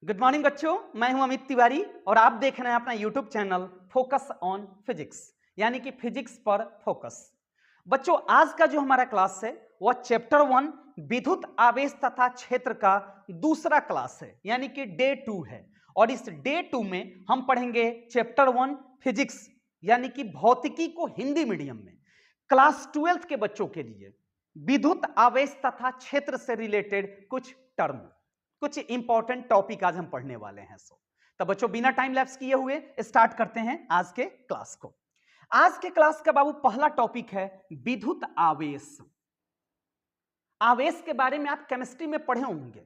Good morning बच्चों, मैं हूं अमित तिवारी और आप देख रहे हैं अपना YouTube channel focus on physics, यानी कि फिजिक्स पर फोकस। बच्चों, आज का जो हमारा क्लास है वह चैप्टर 1 विद्युत आवेश तथा क्षेत्र का दूसरा क्लास है, यानी कि डे 2 है। और इस डे 2 में हम पढ़ेंगे चैप्टर 1 फिजिक्स, यानी कि भौतिकी को हिंदी मीडियम में क्लास 12th के बच्चों के लिए विद्युत आवेश तथा क्षेत्र से रिलेटेड कुछ टर्म, कुछ इंपॉर्टेंट टॉपिक आज हम पढ़ने वाले हैं। तो बच्चों, बिना टाइम लैप्स किए हुए स्टार्ट करते हैं आज के क्लास को। आज के क्लास का बाबू पहला टॉपिक है विद्युत आवेश। आवेश के बारे में आप केमिस्ट्री में पढ़े होंगे,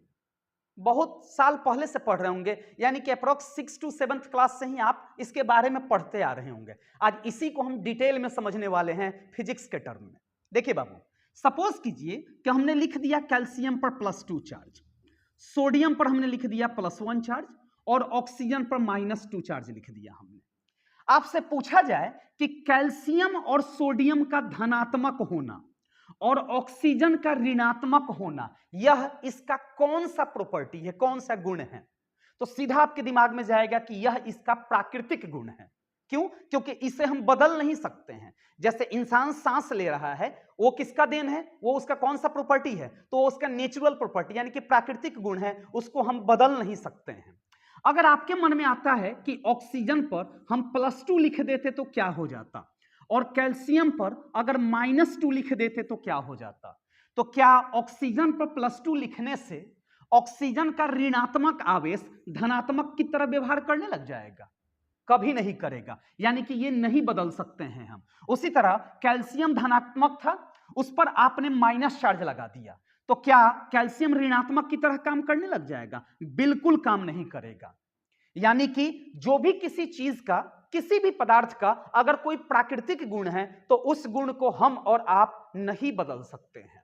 बहुत साल पहले से पढ़ रहे होंगे, यानी कि अप्रोक्स 6 to 7th क्लास से ही आप इसके बारे में पढ़ते आ रहे होंगे। आज इसी को हम डिटेल में समझने वाले हैं फिजिक्स के टर्म में। देखिए बाबू, सपोज कीजिए कि हमने लिख दिया कैल्शियम पर +2 चार्ज, सोडियम पर हमने लिख दिया +1 चार्ज और ऑक्सीजन पर -2 चार्ज लिख दिया हमने। आपसे पूछा जाए कि कैल्शियम और सोडियम का धनात्मक होना और ऑक्सीजन का ऋणात्मक होना, यह इसका कौन सा प्रॉपर्टी है, कौन सा गुण है, तो सीधा आपके दिमाग में जाएगा कि यह इसका प्राकृतिक गुण है। क्यों? क्योंकि इसे हम बदल नहीं सकते हैं। जैसे इंसान सांस ले रहा है, वो किसका देन है, वो उसका कौन सा प्रॉपर्टी है, तो उसका नेचुरल प्रॉपर्टी यानी कि प्राकृतिक गुण है, उसको हम बदल नहीं सकते हैं। अगर आपके मन में आता है कि ऑक्सीजन पर हम +2 लिख देते तो क्या हो जाता, और कैल्शियम पर अगर -2 लिख देते तो क्या हो जाता, तो क्या ऑक्सीजन पर +2 लिखने से ऑक्सीजन का ऋणात्मक आवेश धनात्मक की तरह व्यवहार करने लग जाएगा? कभी नहीं करेगा, यानी कि ये नहीं बदल सकते हैं हम। उसी तरह कैल्शियम धनात्मक था, उस पर आपने माइनस चार्ज लगा दिया, तो क्या कैल्शियम ऋणात्मक की तरह काम करने लग जाएगा? बिल्कुल काम नहीं करेगा। यानी कि जो भी किसी चीज का, किसी भी पदार्थ का अगर कोई प्राकृतिक गुण है तो उस गुण को हम और आप नहीं बदल सकते हैं।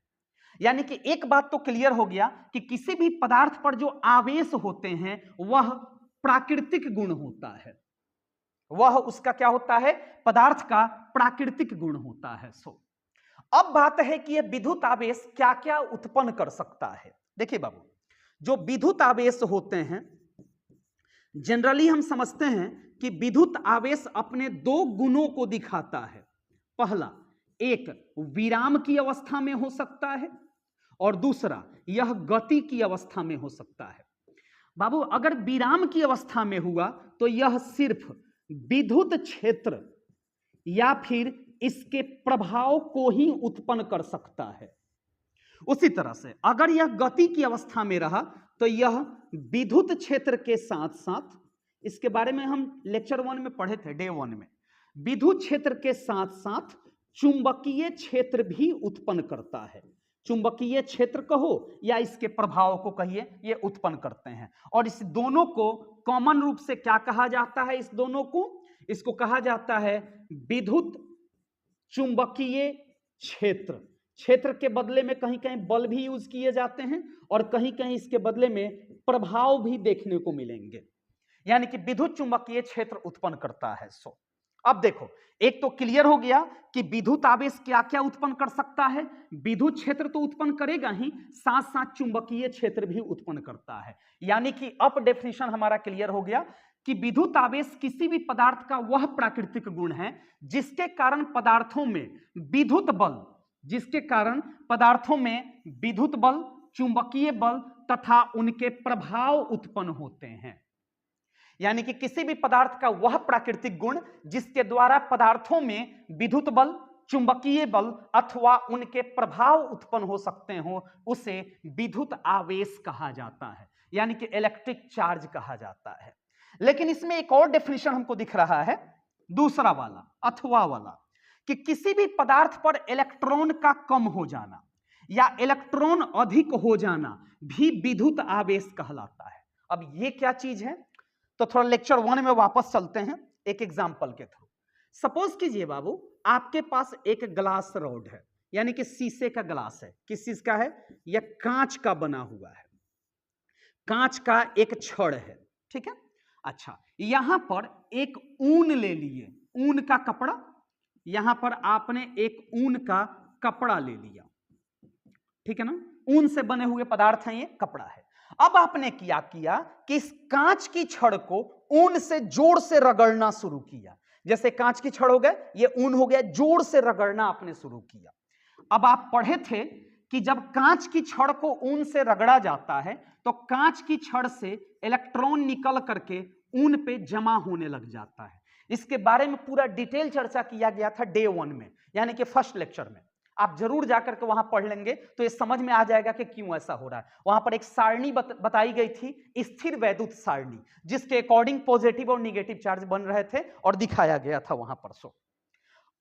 यानी कि एक बात तो क्लियर हो गया कि किसी भी पदार्थ पर जो आवेश होते हैं वह प्राकृतिक गुण होता है, वह उसका क्या होता है, पदार्थ का प्राकृतिक गुण होता है। अब बात है कि यह विद्युत आवेश क्या क्या उत्पन्न कर सकता है। देखिए बाबू, जो विद्युत आवेश होते हैं जनरली हम समझते हैं कि विद्युत आवेश अपने दो गुणों को दिखाता है। पहला, एक विराम की अवस्था में हो सकता है और दूसरा यह गति की अवस्था में हो सकता है। बाबू, अगर विराम की अवस्था में हुआ तो यह सिर्फ विद्युत क्षेत्र या फिर इसके प्रभाव को ही उत्पन्न कर सकता है। उसी तरह से अगर यह गति की अवस्था में रहा तो यह विद्युत क्षेत्र के साथ साथ, इसके बारे में हम लेक्चर 1 में पढ़े थे, डे 1 में, विद्युत क्षेत्र के साथ साथ चुंबकीय क्षेत्र भी उत्पन्न करता है। चुंबकीय क्षेत्र कहो या इसके प्रभाव को कहिए, ये उत्पन्न करते हैं। और इस दोनों को कॉमन रूप से क्या कहा जाता है? इस दोनों को, इसको कहा जाता है विद्युत चुंबकीय क्षेत्र। क्षेत्र के बदले में कहीं कहीं बल भी यूज किए जाते हैं और कहीं कहीं इसके बदले में प्रभाव भी देखने को मिलेंगे, यानी कि विद्युत चुंबकीय क्षेत्र उत्पन्न करता है। अब देखो, एक तो क्लियर हो गया कि विद्युत आवेश क्या क्या उत्पन्न कर सकता है। विद्युत क्षेत्र तो उत्पन्न करेगा ही, साथ साथ चुंबकीय क्षेत्र भी उत्पन्न करता है। यानी कि अब डेफिनेशन हमारा क्लियर हो गया कि विद्युत आवेश किसी भी पदार्थ का वह प्राकृतिक गुण है जिसके कारण पदार्थों में विद्युत बल, जिसके कारण पदार्थों में विद्युत बल, चुंबकीय बल तथा उनके प्रभाव उत्पन्न होते हैं। यानी कि किसी भी पदार्थ का वह प्राकृतिक गुण जिसके द्वारा पदार्थों में विद्युत बल, चुंबकीय बल अथवा उनके प्रभाव उत्पन्न हो सकते हो, उसे विद्युत आवेश कहा जाता है, यानी कि इलेक्ट्रिक चार्ज कहा जाता है। लेकिन इसमें एक और डेफिनेशन हमको दिख रहा है, दूसरा वाला, अथवा वाला, कि किसी भी पदार्थ पर इलेक्ट्रॉन का कम हो जाना या इलेक्ट्रॉन अधिक हो जाना भी विद्युत आवेश कहलाता है। अब ये क्या चीज है, तो थोड़ा लेक्चर 1 में वापस चलते हैं एक एग्जांपल के थ्रू। सपोज कीजिए बाबू, आपके पास एक ग्लास रॉड है, यानी कि शीशे का ग्लास है। किस चीज का है? यह कांच का बना हुआ है, कांच का एक छड़ है, ठीक है। अच्छा, यहां पर एक ऊन ले लिए, ऊन का कपड़ा, यहां पर आपने एक ऊन का कपड़ा ले लिया, ठीक है ना। ऊन से बने हुए पदार्थ हैं, ये कपड़ा है। अब आपने क्या किया कि इस कांच की छड़ को ऊन से जोर से रगड़ना शुरू किया। जैसे कांच की छड़ हो गए, ये ऊन हो गया, जोर से रगड़ना आपने शुरू किया। अब आप पढ़े थे कि जब कांच की छड़ को ऊन से रगड़ा जाता है तो कांच की छड़ से इलेक्ट्रॉन निकल करके ऊन पे जमा होने लग जाता है। इसके बारे में पूरा डिटेल चर्चा किया गया था डे 1 में, यानी कि फर्स्ट लेक्चर में। आप जरूर जाकर के वहां पढ़ लेंगे तो ये समझ में आ जाएगा कि क्यों ऐसा हो रहा है। वहां पर एक सारणी बताई गई थी, स्थिर वैद्युत सारणी, जिसके अकॉर्डिंग पॉजिटिव और निगेटिव चार्ज बन रहे थे और दिखाया गया था वहां पर। सो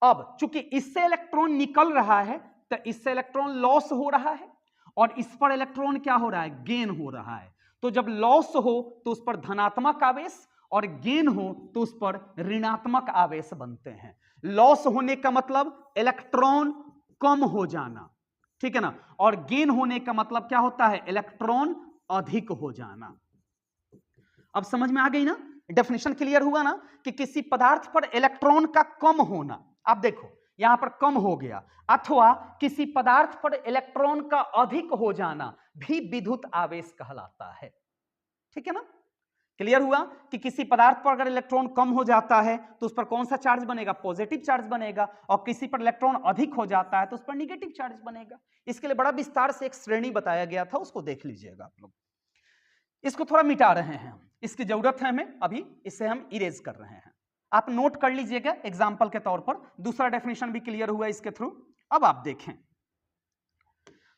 अब चूंकि इससे इलेक्ट्रॉन निकल रहा है तो इससे इलेक्ट्रॉन लॉस हो रहा है और इस पर इलेक्ट्रॉन क्या हो रहा है, गेन हो रहा है। तो जब लॉस हो तो उस पर धनात्मक आवेश और गेन हो तो उस पर ऋणात्मक आवेश बनते हैं। लॉस होने का मतलब इलेक्ट्रॉन कम हो जाना, ठीक है ना, और गेन होने का मतलब क्या होता है, इलेक्ट्रॉन अधिक हो जाना। अब समझ में आ गई ना, डेफिनेशन क्लियर हुआ ना कि किसी पदार्थ पर इलेक्ट्रॉन का कम होना, आप देखो यहां पर कम हो गया, अथवा किसी पदार्थ पर इलेक्ट्रॉन का अधिक हो जाना भी विद्युत आवेश कहलाता है। ठीक है ना, क्लियर हुआ कि किसी पदार्थ पर अगर इलेक्ट्रॉन कम हो जाता है तो उस पर कौन सा चार्ज बनेगा, पॉजिटिव चार्ज बनेगा, और किसी पर इलेक्ट्रॉन अधिक हो जाता है तो उस पर निगेटिव चार्ज बनेगा। इसके लिए बड़ा विस्तार से एक श्रेणी बताया गया था, उसको देख लीजिएगा आप लोग। इसको थोड़ा मिटा रहे हैं, इसकी जरूरत है हमें अभी, इसे हम इरेज कर रहे हैं। आप नोट कर लीजिएगा एग्जाम्पल के तौर पर। दूसरा डेफिनेशन भी क्लियर हुआ इसके थ्रू। अब आप देखें,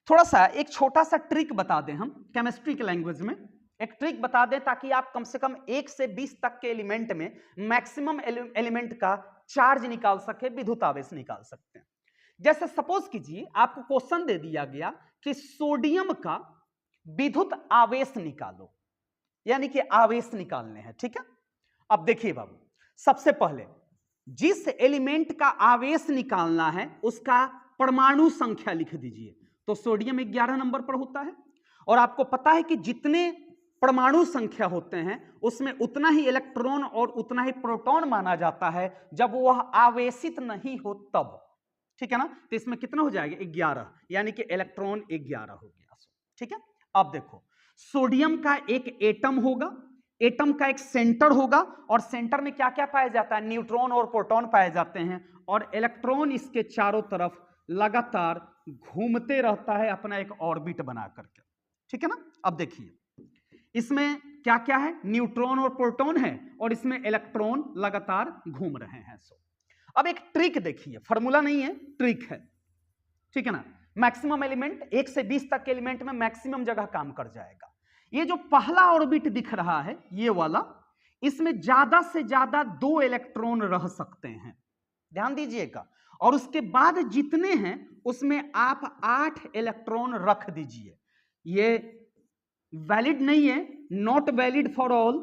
थोड़ा सा एक छोटा सा ट्रिक बता दें हम केमिस्ट्री के लैंग्वेज में, एक ट्रिक बता दें ताकि आप कम से कम 1 से 20 तक के एलिमेंट में मैक्सिमम एलिमेंट का चार्ज निकाल सके, विद्युत आवेश निकाल सकते हैं। जैसे सपोज कीजिए आपको क्वेश्चन दे दिया गया कि सोडियम का विद्युत आवेश निकालो, यानी कि आवेश निकालने हैं। ठीक है, अब देखिए बाबू, सबसे पहले जिस एलिमेंट का आवेश निकालना है उसका परमाणु संख्या लिख दीजिए। तो सोडियम 11 नंबर पर होता है, और आपको पता है कि जितने परमाणु संख्या होते हैं उसमें उतना ही इलेक्ट्रॉन और उतना ही प्रोटॉन माना जाता है जब वह आवेशित नहीं हो तब। ठीक है ना, तो इसमें कितना हो जाएगा, 11, यानी कि इलेक्ट्रॉन 11 हो गया। ठीक है, अब देखो सोडियम का एक एटम होगा, एटम का एक सेंटर होगा, और सेंटर में क्या क्या पाया जाता है, न्यूट्रॉन और प्रोटॉन पाए जाते हैं, और इलेक्ट्रॉन इसके चारों तरफ लगातार घूमते रहता है अपना एक ऑर्बिट बना करके। ठीक है ना, अब देखिए इसमें क्या क्या है, न्यूट्रॉन और प्रोटॉन है, और इसमें इलेक्ट्रॉन लगातार घूम रहे हैं। अब एक ट्रिक देखिए, फार्मूला नहीं है, ट्रिक है। ठीक है ना, मैक्सिमम एलिमेंट 1 से 20 तक के एलिमेंट में मैक्सिमम जगह काम कर जाएगा। ये जो पहला ऑर्बिट दिख रहा है ये वाला, इसमें ज्यादा से ज्यादा 2 इलेक्ट्रॉन रह सकते हैं, ध्यान दीजिएगा, और उसके बाद जितने हैं उसमें आप 8 इलेक्ट्रॉन रख दीजिए। ये वैलिड नहीं है, नॉट वैलिड फॉर ऑल,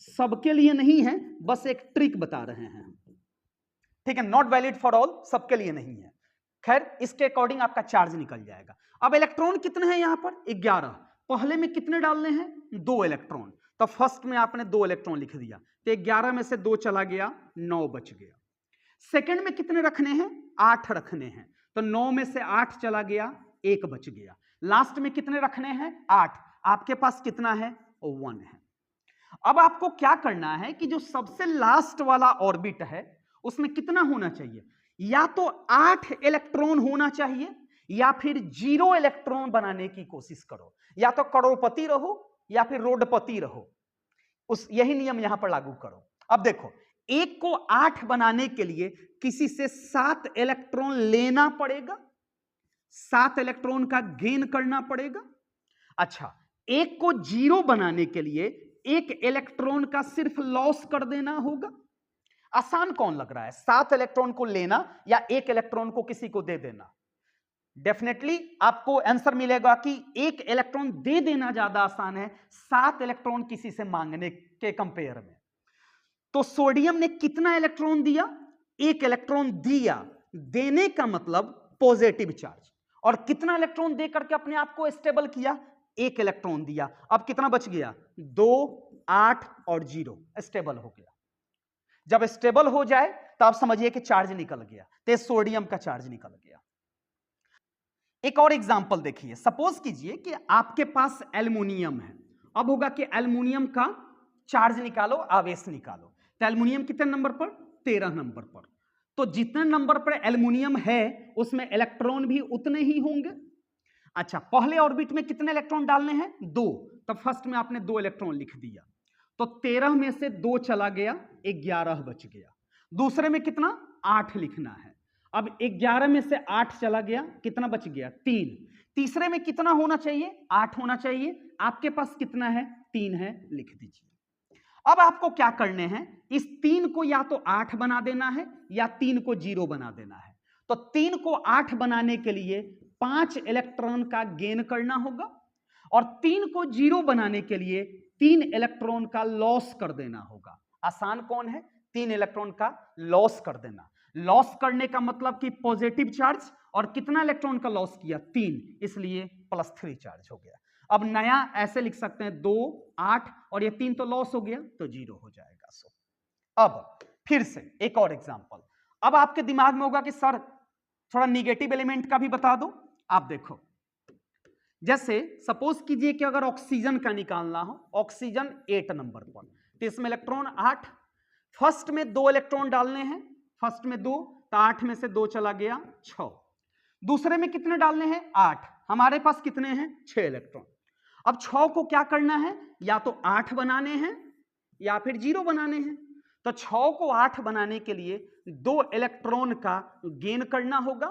सबके लिए नहीं है, बस एक ट्रिक बता रहे हैं। ठीक है, नॉट वैलिड फॉर ऑल, सबके लिए नहीं है। खैर, इसके अकॉर्डिंग आपका चार्ज निकल जाएगा। अब इलेक्ट्रॉन कितने हैं यहां पर, 11। पहले में कितने डालने हैं, 2 इलेक्ट्रॉन। तो फर्स्ट में आपने 2 इलेक्ट्रॉन लिख दिया, तो 11 में से 2 चला गया, 9 बच गया। सेकंड में कितने रखने हैं, 8 रखने हैं, तो 9 में से 8 चला गया, 1 बच गया। लास्ट में कितने रखने हैं, 8। आपके पास कितना है, 1 है। अब आपको क्या करना है कि जो सबसे लास्ट वाला ऑर्बिट है उसमें कितना होना चाहिए, या तो 8 इलेक्ट्रॉन होना चाहिए या फिर 0 इलेक्ट्रॉन बनाने की कोशिश करो, या तो करोड़पति रहो या फिर रोडपति रहो, यही नियम यहां पर लागू करो। अब देखो, 1 को 8 बनाने के लिए किसी से 7 इलेक्ट्रॉन लेना पड़ेगा, 7 इलेक्ट्रॉन का गेन करना पड़ेगा। अच्छा, 1 को 0 बनाने के लिए 1 इलेक्ट्रॉन का सिर्फ लॉस कर देना होगा। आसान कौन लग रहा है, 7 इलेक्ट्रॉन को लेना या 1 इलेक्ट्रॉन को किसी को दे देना? डेफिनेटली आपको आंसर मिलेगा कि 1 इलेक्ट्रॉन दे देना ज्यादा आसान है 7 इलेक्ट्रॉन किसी से मांगने के कंपेयर में। तो सोडियम ने कितना इलेक्ट्रॉन दिया, 1 इलेक्ट्रॉन दिया, देने का मतलब पॉजिटिव चार्ज, और कितना इलेक्ट्रॉन देकर के अपने आप को स्टेबल किया, 1 इलेक्ट्रॉन दिया। अब कितना बच गया, 2, 8 और 0, स्टेबल हो गया। जब स्टेबल हो जाए तो आप समझिए कि चार्ज निकल गया, तो सोडियम का चार्ज निकल गया। एक और एग्जांपल देखिए, सपोज कीजिए कि आपके पास एल्युमिनियम है। अब होगा कि एल्युमिनियम का चार्ज निकालो, आवेश निकालो। तो एल्युमिनियम कितने नंबर पर? 13 नंबर पर। तो जितने नंबर पर एल्युमिनियम है उसमें इलेक्ट्रॉन भी उतने ही होंगे। अच्छा, पहले ऑर्बिट में कितने इलेक्ट्रॉन डालने हैं? 2। तब फर्स्ट में आपने 2 इलेक्ट्रॉन लिख दिया, तो 13 में से 2 चला गया, 11 बच गया। दूसरे में कितना? 8 लिखना है। अब 11 में से 8 चला गया, कितना बच गया? 3। तीसरे में कितना होना चाहिए? 8 होना चाहिए। आपके पास कितना है? 3 है, लिख दीजिए। अब आपको क्या करने हैं? इस 3 को या तो 8 बना देना है या 3 को 0 बना देना है। तो 3 को 8 बनाने के लिए 5 इलेक्ट्रॉन का गेन करना होगा और 3 को 0 बनाने के लिए 3 इलेक्ट्रॉन का लॉस कर देना होगा। आसान कौन है? 3 इलेक्ट्रॉन का लॉस कर देना। लॉस करने का मतलब कि पॉजिटिव चार्ज, और कितना इलेक्ट्रॉन का लॉस किया? 3, इसलिए +3 चार्ज हो गया। अब नया ऐसे लिख सकते हैं 2, 8 और ये 3 तो लॉस हो गया तो 0 हो जाएगा। सो अब फिर से एक और एग्जांपल। अब आपके दिमाग में होगा कि सर थोड़ा निगेटिव एलिमेंट का भी बता दो। आप देखो, जैसे सपोज कीजिए कि अगर ऑक्सीजन का निकालना हो, ऑक्सीजन 8 नंबर पर, तो इसमें इलेक्ट्रॉन 8। फर्स्ट में 2 इलेक्ट्रॉन डालने हैं, फर्स्ट में 2, तो 8 में से 2 चला गया, 6। दूसरे में कितने डालने हैं? 8। हमारे पास कितने हैं? 6 इलेक्ट्रॉन। अब 6 को क्या करना है? या तो 8 बनाने हैं या फिर 0 बनाने हैं। तो 6 को 8 बनाने के लिए 2 इलेक्ट्रॉन का गेन करना होगा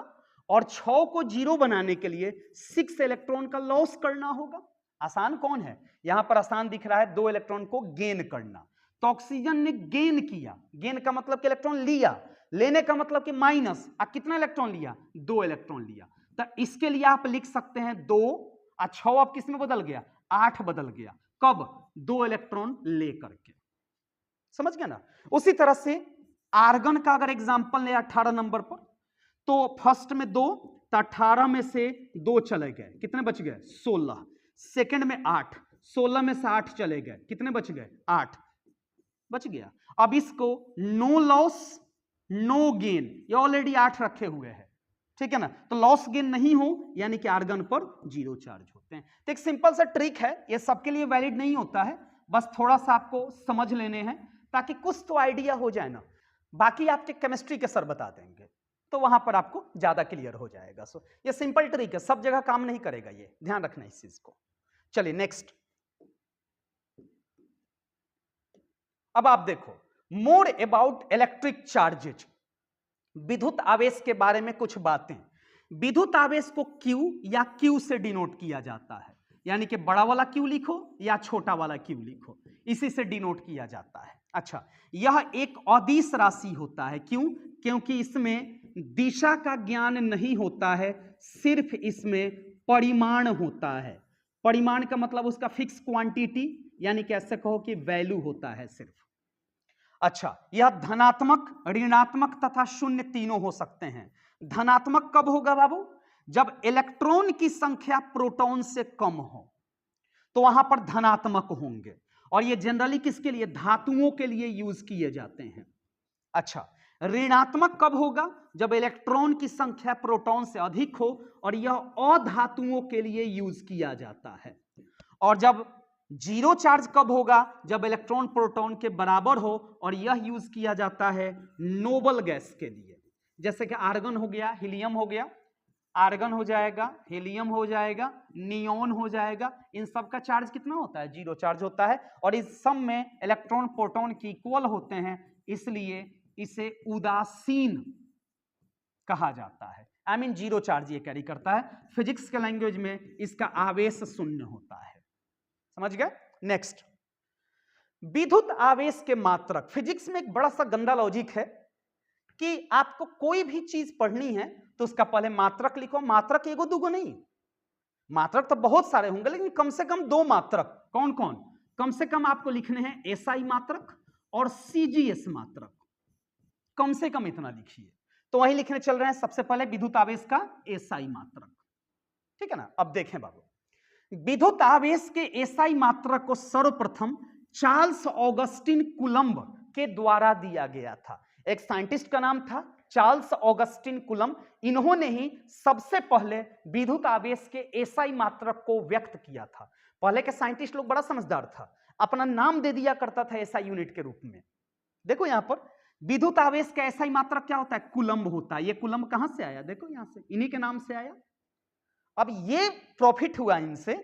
और 6 को 0 बनाने के लिए 6 इलेक्ट्रॉन का लॉस करना होगा। आसान कौन है? यहां पर आसान दिख रहा है 2 इलेक्ट्रॉन को गेन करना। तो ऑक्सीजन ने गेन किया, गेन का मतलब कि इलेक्ट्रॉन लिया, लेने का मतलब कि माइनस। कितना इलेक्ट्रॉन लिया? 2 इलेक्ट्रॉन लिया। तो इसके लिए आप लिख सकते हैं 2 और 6 अब किस में बदल गया? 8 बदल गया। कब? 2 इलेक्ट्रॉन लेकर के। समझ गया ना? उसी तरह से आर्गन का अगर एग्जांपल ले 18 नंबर पर, तो फर्स्ट में 2, तो 18 में से 2 चले गए, कितने बच गए? 16। सेकंड में 8, 16 में से 8 चले गए, कितने बच गए? 8 बच गया। अब इसको नो लॉस नो गेन, ये ऑलरेडी 8 रखे हुए हैं, ठीक है ना? तो लॉस गेन नहीं हो यानी कि आर्गन पर 0 चार्ज होते हैं। तो एक सिंपल सा ट्रिक है, ये सबके लिए वैलिड नहीं होता है, बस थोड़ा सा आपको समझ लेने हैं ताकि कुछ तो आइडिया हो जाए ना। बाकी आपके केमिस्ट्री के सर बता देंगे तो वहां पर आपको ज्यादा क्लियर हो जाएगा। सो ये सिंपल ट्रिक है, सब जगह काम नहीं करेगा, ये ध्यान रखना इस चीज को। चलिए नेक्स्ट। अब आप देखो, मोर अबाउट इलेक्ट्रिक चार्जेज, विद्युत आवेश के बारे में कुछ बातें। विद्युत आवेश को Q या Q से डिनोट किया जाता है, यानी कि बड़ा वाला Q लिखो या छोटा वाला Q लिखो, इसी से डिनोट किया जाता है। अच्छा, यह एक अदिश राशि होता है। क्यों? क्योंकि इसमें दिशा का ज्ञान नहीं होता है, सिर्फ इसमें परिमाण होता है। परिमाण का मतलब उसका फिक्स क्वांटिटी, यानी कि ऐसे कहो कि वैल्यू होता है सिर्फ। अच्छा, यह धनात्मक, ऋणात्मक तथा शून्य तीनों हो सकते हैं। धनात्मक कब होगा बाबू? जब इलेक्ट्रॉन की संख्या प्रोटॉन से कम हो तो वहां पर धनात्मक होंगे, और ये जनरली किसके लिए? धातुओं के लिए यूज किए जाते हैं। अच्छा, ऋणात्मक कब होगा? जब इलेक्ट्रॉन की संख्या प्रोटॉन से अधिक हो और यह अधातुओं के लिए यूज किया जाता है। और जब 0 चार्ज कब होगा? जब इलेक्ट्रॉन प्रोटॉन के बराबर हो, और यह यूज किया जाता है नोबल गैस के लिए, जैसे कि आर्गन हो गया, हीलियम हो गया, आर्गन हो जाएगा, हीलियम हो जाएगा, नियोन हो जाएगा। इन सब का चार्ज कितना होता है? 0 चार्ज होता है, और इस सब में इलेक्ट्रॉन प्रोटॉन की इक्वल होते हैं, इसलिए इसे उदासीन कहा जाता है। आई मीन 0 चार्ज ये कैरी करता है। फिजिक्स के लैंग्वेज में इसका आवेश शून्य होता है। समझ गए? नेक्स्ट, विद्युत आवेश के मात्रक। फिजिक्स में एक बड़ा सा गंदा लॉजिक है कि आपको कोई भी चीज पढ़नी है तो उसका पहले मात्रक लिखो। मात्रक एगो दूगो नहीं, मात्रक तो बहुत सारे होंगे, लेकिन कम से कम 2 मात्रक। कौन कौन? कम से कम आपको लिखने हैं एसआई मात्रक और सीजीएस मात्रक, कम से कम इतना लिखिए। तो वही लिखने चल रहे हैं सबसे पहले विद्युत आवेश का एसआई मात्रक, ठीक है ना? अब देखें बाबू, विद्युत आवेश के एसआई मात्रक को सर्वप्रथम चार्ल्स ऑगस्टिन कूलम्ब के द्वारा दिया गया था। एक साइंटिस्ट का नाम था चार्ल्स ऑगस्टिन कूलम्ब, इन्होंने ही सबसे पहले विद्युत आवेश के एसआई मात्रक को व्यक्त किया था। पहले के साइंटिस्ट लोग बड़ा समझदार था, अपना नाम दे दिया करता था एसआई यूनिट के रूप में। देखो यहां पर विद्युत आवेश का एसआई मात्रक क्या होता है? कूलम्ब होता है। ये कूलम्ब कहां से आया? देखो यहां से, इन्हीं के नाम से आया। अब ये प्रॉफिट हुआ इनसे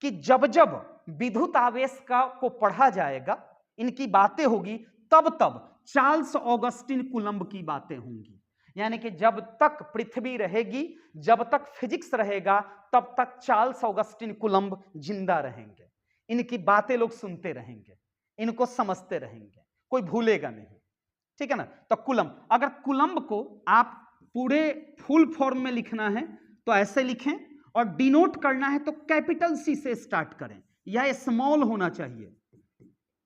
कि जब जब विद्युत आवेश को पढ़ा जाएगा, इनकी बातें होगी, तब तब चार्ल्स ऑगस्टिन कूलम्ब की बातें होंगी। यानी कि जब तक पृथ्वी रहेगी, जब तक फिजिक्स रहेगा, तब तक चार्ल्स ऑगस्टिन कूलम्ब जिंदा रहेंगे। इनकी बातें लोग सुनते रहेंगे, इनको समझते रहेंगे, कोई भूलेगा नहीं। ठीक है ना? तो कूलम्ब, अगर कूलम्ब को आप पूरे फुल फॉर्म में लिखना है तो ऐसे लिखें, और डिनोट करना है तो कैपिटल सी से स्टार्ट करें, यह स्मॉल होना चाहिए,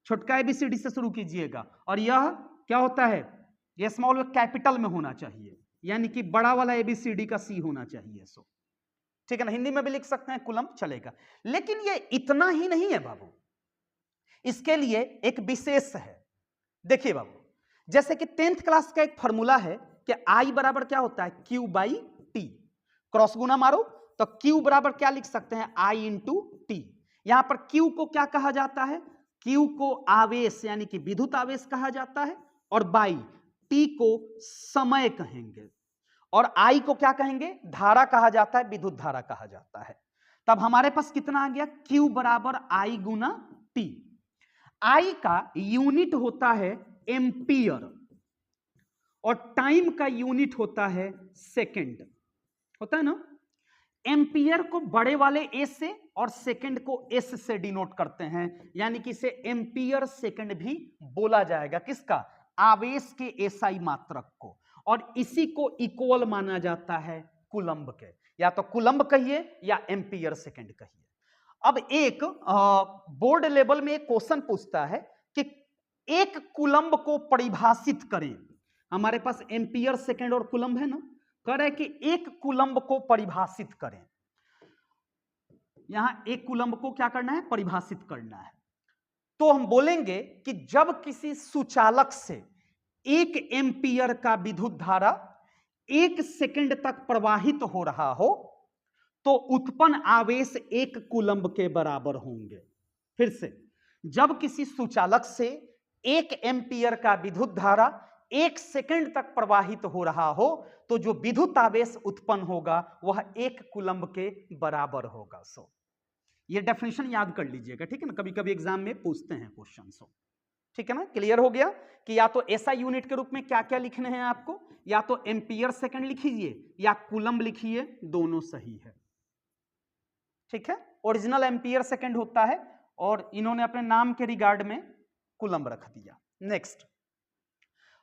छोटका एबीसीडी से शुरू कीजिएगा। और यह क्या होता है? यह स्मॉल कैपिटल में होना चाहिए, यानी कि बड़ा वाला एबीसीडी का सी होना चाहिए। सो ठीक है ना? हिंदी में भी लिख सकते हैं कूलम्ब, चलेगा। लेकिन यह इतना ही नहीं है बाबू, इसके लिए एक विशेष है। देखिए बाबू, जैसे कि 10th क्लास का एक फॉर्मूला है कि आई बराबर क्या होता है? Q by T. क्रॉस गुना मारो तो क्यू बराबर क्या लिख सकते हैं? आई इंटू टी। यहां पर क्यू को क्या कहा जाता है? क्यू को आवेश यानी कि विद्युत आवेश कहा जाता है, और बाई टी को समय कहेंगे, और आई को क्या कहेंगे? धारा कहा जाता है, विद्युत धारा कहा जाता है। तब हमारे पास कितना आ गया? क्यू बराबर आई गुना टी। आई का यूनिट होता है एम्पियर, और टाइम का यूनिट होता है सेकंड, होता है ना? एम्पियर को बड़े वाले ए से और सेकंड को एस से डिनोट करते हैं, यानी कि इसे एम्पियर सेकंड भी बोला जाएगा। किसका? आवेश के एसआई मात्रक को, और इसी को इक्वल माना जाता है कूलम्ब के। या तो कूलम्ब कहिए या एम्पियर सेकंड कहिए। अब एक बोर्ड लेवल में एक क्वेश्चन पूछता है कि एक कूलम्ब को परिभाषित करें। हमारे पास एम्पियर सेकंड और कूलम्ब है ना, कह रहे कि एक कूलम्ब को परिभाषित करें। यहां एक कूलम्ब को क्या करना है? परिभाषित करना है। तो हम बोलेंगे कि जब किसी सुचालक से 1 एम्पियर का विद्युत धारा 1 सेकंड तक प्रवाहित हो रहा हो, तो उत्पन्न आवेश 1 कूलम्ब के बराबर होंगे। फिर से, जब किसी सुचालक से 1 एम्पियर का विद्युत धारा 1 सेकंड तक प्रवाहित हो रहा हो, तो जो विद्युत आवेश उत्पन्न होगा वह 1 कूलम्ब के बराबर होगा। सो ये डेफिनेशन याद कर लीजिएगा, ठीक है ना? कभी कभी एग्जाम में पूछते हैं क्वेश्चन। सो ठीक है ना? क्लियर हो गया कि या तो ऐसा यूनिट के रूप में क्या क्या लिखने हैं आपको, या तो एम्पियर सेकंड लिखिए या कूलम्ब लिखिए, दोनों सही है। ठीक है? ओरिजिनल एम्पियर सेकंड होता है, और इन्होंने अपने नाम के रिगार्ड में कूलम्ब रख दिया। नेक्स्ट,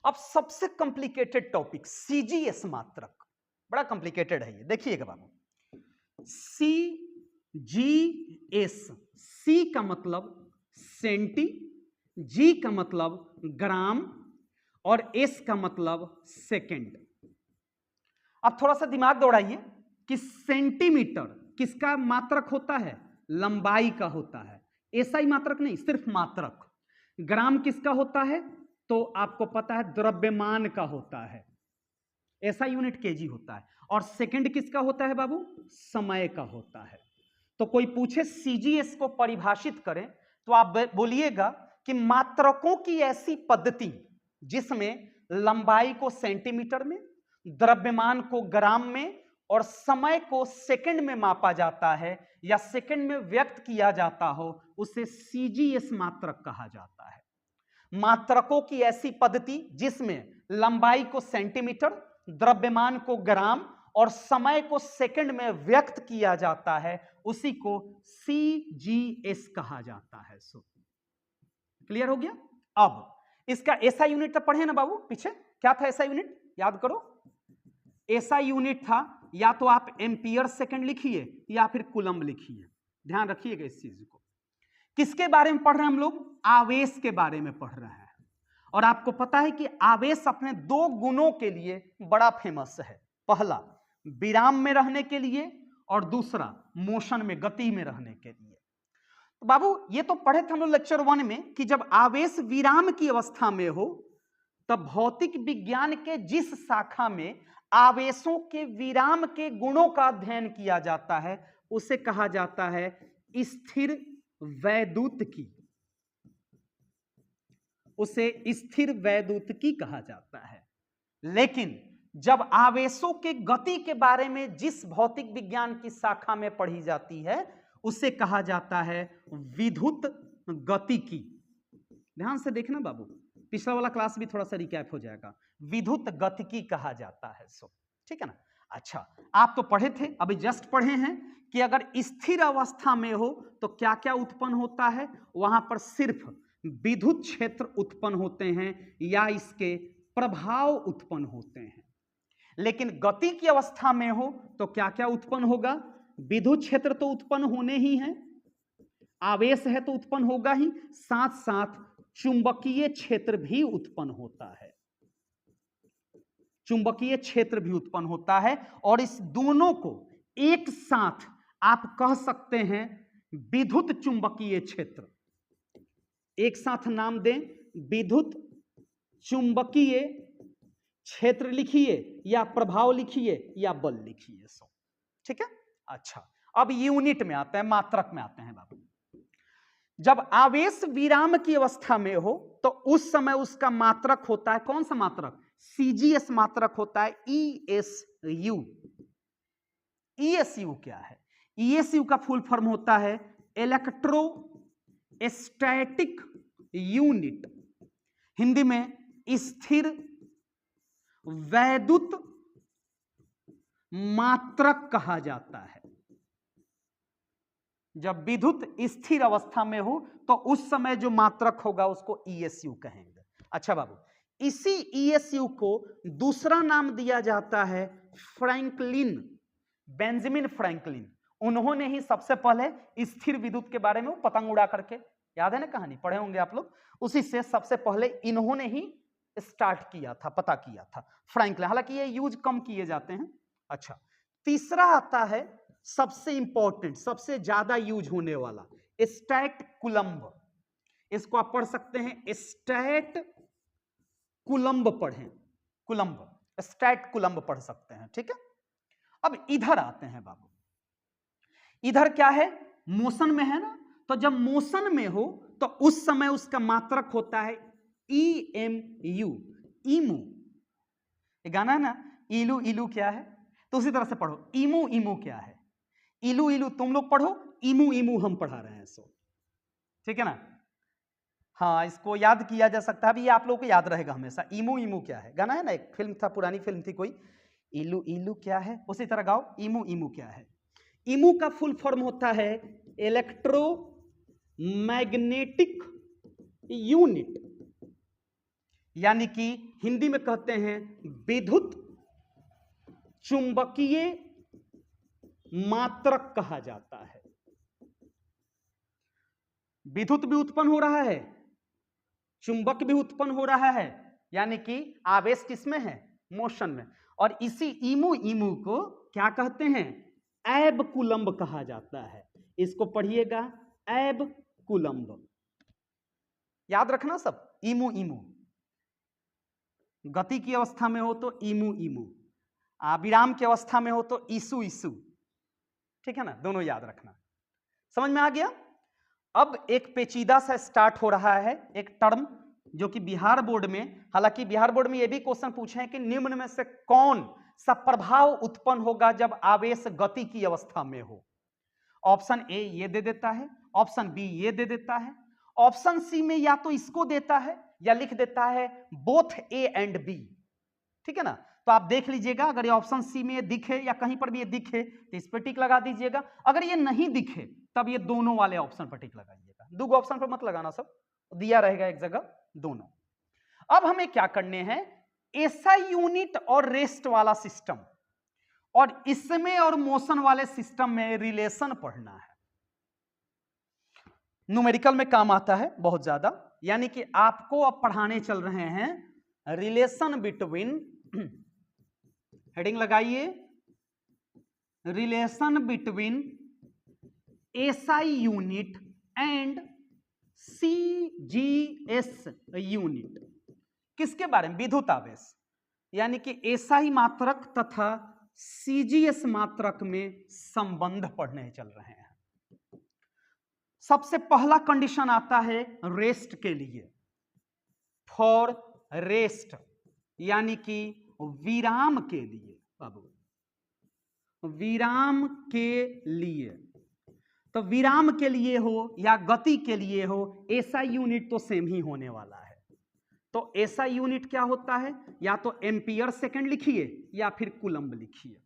अब सबसे कॉम्प्लिकेटेड टॉपिक सीजीएस मात्रक, बड़ा कॉम्प्लिकेटेड है ये। देखिएगा बाबू, सीजीएस, सी का मतलब सेंटी, जी का मतलब ग्राम, और एस का मतलब सेकंड। अब थोड़ा सा दिमाग दौड़ाइए कि सेंटीमीटर किसका मात्रक होता है? लंबाई का होता है, एसआई मात्रक नहीं, सिर्फ मात्रक। ग्राम किसका होता है? तो आपको पता है द्रव्यमान का होता है, ऐसा यूनिट केजी होता है। और सेकंड किसका होता है बाबू? समय का होता है। तो कोई पूछे सीजीएस को परिभाषित करें, तो आप बोलिएगा कि मात्रकों की ऐसी पद्धति जिसमें लंबाई को सेंटीमीटर में, द्रव्यमान को ग्राम में, और समय को सेकंड में मापा जाता है या सेकंड में व्यक्त किया जाता हो, उसे सीजीएस मात्रक कहा जाता है। मात्रकों की ऐसी पद्धति जिसमें लंबाई को सेंटीमीटर, द्रव्यमान को ग्राम और समय को सेकंड में व्यक्त किया जाता है, उसी को सीजीएस कहा जाता है। सो क्लियर हो गया? अब इसका ऐसा यूनिट तो पढ़े ना बाबू, पीछे क्या था ऐसा यूनिट? याद करो, ऐसा यूनिट था या तो आप एम्पियर सेकंड लिखिए या फिर कूलम्ब लिखिए। ध्यान रखिएगा इस चीज को। किसके बारे में पढ़ रहे हैं हम लोग? आवेश के बारे में पढ़ रहे हैं। और आपको पता है कि आवेश अपने 2 गुणों के लिए बड़ा फेमस है। पहला विराम में रहने के लिए, और दूसरा मोशन में, गति में रहने के लिए। तो बाबू ये तो पढ़े थे हम लोग लेक्चर 1 में कि जब आवेश विराम की अवस्था में हो तब भौतिक विज्ञान के जिस शाखा में आवेशों के विराम के गुणों का अध्ययन किया जाता है उसे कहा जाता है स्थिर वैद्युतिकी। उसे स्थिर वैद्युतिकी कहा जाता है। लेकिन जब आवेशों के गति के बारे में जिस भौतिक विज्ञान की शाखा में पढ़ी जाती है उसे कहा जाता है विद्युत गतिकी। ध्यान से देखना बाबू, पिछला वाला क्लास भी थोड़ा सा रिकैप हो जाएगा। विद्युत गतिकी कहा जाता है सो, ठीक है ना। अच्छा, आप तो पढ़े थे, अभी जस्ट पढ़े हैं कि अगर स्थिर अवस्था में हो तो क्या क्या उत्पन्न होता है। वहां पर सिर्फ विद्युत क्षेत्र उत्पन्न होते हैं या इसके प्रभाव उत्पन्न होते हैं। लेकिन गति की अवस्था में हो तो क्या क्या उत्पन्न होगा। विद्युत क्षेत्र तो उत्पन्न होने ही है, आवेश है तो उत्पन्न होगा ही, साथ साथ चुंबकीय क्षेत्र भी उत्पन्न होता है। चुंबकीय क्षेत्र भी उत्पन्न होता है और इस दोनों को एक साथ आप कह सकते हैं विद्युत चुंबकीय क्षेत्र। एक साथ नाम दें, विद्युत चुंबकीय क्षेत्र लिखिए या प्रभाव लिखिए या बल लिखिए सो, ठीक है। अच्छा, अब यूनिट में आते हैं, मात्रक में आते हैं बाबू। जब आवेश विराम की अवस्था में हो तो उस समय उसका मात्रक होता है, कौन सा मात्रक, सीजीएस मात्रक होता है ईएसयू। ईएसयू क्या है, ईएसयू का फुल फॉर्म होता है इलेक्ट्रोस्टैटिक यूनिट, हिंदी में स्थिर वैद्युत मात्रक कहा जाता है। जब विद्युत स्थिर अवस्था में हो तो उस समय जो मात्रक होगा उसको ईएसयू कहेंगे। अच्छा बाबू, इसी ईएसयू को दूसरा नाम दिया जाता है फ्रैंकलिन, बेंजामिन फ्रैंकलिन। उन्होंने ही सबसे पहले स्थिर विद्युत के बारे में पतंग उड़ा करके, याद है ना, कहानी पढ़े होंगे आप लोग, उसी से सबसे पहले इन्होंने ही स्टार्ट किया था, पता किया था फ्रैंकलिन। हालांकि ये यूज कम किए जाते हैं। अच्छा, तीसरा आता है सबसे इंपॉर्टेंट, सबसे ज्यादा यूज होने वाला, स्टैट कुलम्ब। इसको आप पढ़ सकते हैं स्टैट कुलम्ब, पढ़ें कुलम्ब, स्टैट कुलम्ब पढ़ सकते हैं, ठीक है। अब इधर आते हैं बाबू, इधर क्या है, मोशन में है ना, तो जब मोशन में हो तो उस समय उसका मात्रक होता है EMU, ईमू। ये गाना है ना, इलू इलू क्या है, तो उसी तरह से पढ़ो, ईमू ईमू क्या है। इलू इलू तुम लोग पढ़ो, ईमू ईमू हम पढ़ा रहे हैं सो, ठीक है ना। हाँ, इसको याद किया जा सकता है, अभी ये आप लोगों को याद रहेगा हमेशा। ईमू ईमू क्या है, गाना है ना, एक फिल्म था, पुरानी फिल्म थी कोई, इलू इलू क्या है, उसी तरह गाओ, ईमू ईमू क्या है। ईमू का फुल फॉर्म होता है इलेक्ट्रोमैग्नेटिक यूनिट, यानी कि हिंदी में कहते हैं विद्युत चुंबकीय मात्रक कहा जाता है। विद्युत भी उत्पन्न हो रहा है, चुंबक भी उत्पन्न हो रहा है, यानी कि आवेश किसमें है, मोशन में। और इसी ईमू ईमू को क्या कहते हैं, एब कुलम्ब कहा जाता है। इसको पढ़िएगा, एब कुलम्ब, याद रखना सब। ईमू ईमू, गति की अवस्था में हो तो ईमू ईमू, विराम की अवस्था में हो तो ईसु ईसु, ठीक है ना, दोनों याद रखना। समझ में आ गया। अब एक पेचीदा सा स्टार्ट हो रहा है, एक टर्म जो कि बिहार बोर्ड में, हालांकि बिहार बोर्ड में यह भी क्वेश्चन पूछे हैं कि निम्न में से कौन सा प्रभाव उत्पन्न होगा जब आवेश गति की अवस्था में हो। ऑप्शन ए ये दे देता है, ऑप्शन बी ये दे देता है, ऑप्शन सी में या तो इसको देता है या लिख देता है बोथ ए एंड बी, ठीक है ना। तो आप देख लीजिएगा, अगर ये ऑप्शन सी में ये दिखे या कहीं पर भी ये दिखे तो इस पर टिक लगा दीजिएगा, अगर ये नहीं दिखे तब ये दोनों वाले ऑप्शन पर टिक लगाइएगा। दो ऑप्शन पर मत लगाना, सब दिया रहेगा एक जगह दोनों। अब हमें क्या करने हैं, एसआई यूनिट और रेस्ट वाला सिस्टम और इसमें और मोशन वाले सिस्टम में रिलेशन पढ़ना है। न्यूमेरिकल में काम आता है बहुत ज्यादा, यानी कि आपको अब पढ़ाने चल रहे हैं रिलेशन बिटवीन, हेडिंग लगाइए, relation between SI unit and CGS unit. किसके बारे में? विद्युत आवेश, यानी कि एसआई मात्रक तथा सीजीएस मात्रक में संबंध पढ़ने चल रहे हैं। सबसे पहला कंडीशन आता है रेस्ट के लिए, फॉर रेस्ट, यानी कि विराम के लिए। बाबू विराम के लिए, तो विराम के लिए हो या गति के लिए हो, एसआई यूनिट तो सेम ही होने वाला है। तो एसआई यूनिट क्या होता है? या तो एम्पियर सेकंड लिखिए या फिर कूलम्ब लिखिए।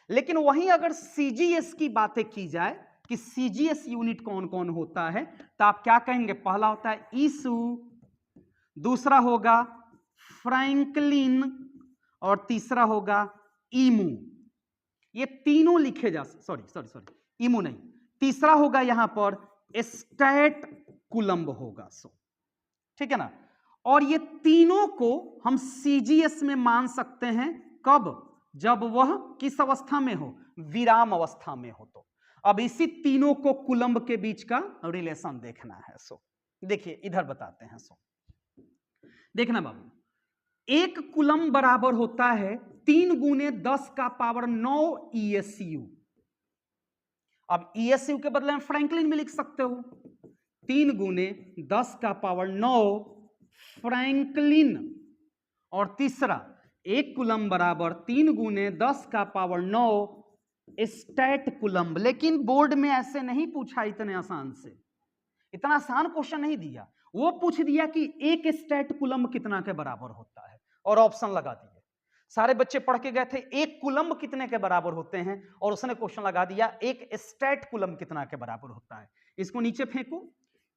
लेकिन वहीं अगर सीजीएस की बातें की जाए कि सीजीएस यूनिट कौन कौन होता है, तो आप क्या कहेंगे? पहला होता है ईसु, दूसरा होगा फ्रैंकलिन और तीसरा होगा ईमू। ये तीनों लिखे जा, सॉरी ईमू नहीं, तीसरा होगा यहां पर स्टैट कूलम्ब होगा। ठीक है ना। और ये तीनों को हम सीजीएस में मान सकते हैं कब? जब वह किस अवस्था में हो? विराम अवस्था में हो। तो अब इसी तीनों को कूलम्ब के बीच का रिलेशन देखना है। देखिए इधर बताते हैं। देखना बाबू, एक कूलम्ब बराबर होता है 3 गुने 10 का पावर 9 ESU। अब ESU के बदले में फ्रैंकलिन में लिख सकते हो। 3 गुने 10 का पावर 9 फ्रैंकलिन, और तीसरा एक कूलम्ब बराबर 3 गुने 10 का पावर 9 स्टैट कूलम्ब। लेकिन बोर्ड में ऐसे नहीं पूछा इतने आसान से, इतना आसान क्वेश्चन नहीं दिया। वो पूछ दिया कि एक स्टैट कूलम्ब कितना के बराबर होता है, और ऑप्शन लगा दिए। सारे बच्चे पढ़ के गए थे एक कूलम्ब कितने के बराबर होते हैं, और उसने क्वेश्चन लगा दिया एक स्टैट कूलम्ब कितना के बराबर होता है। इसको नीचे फेंको,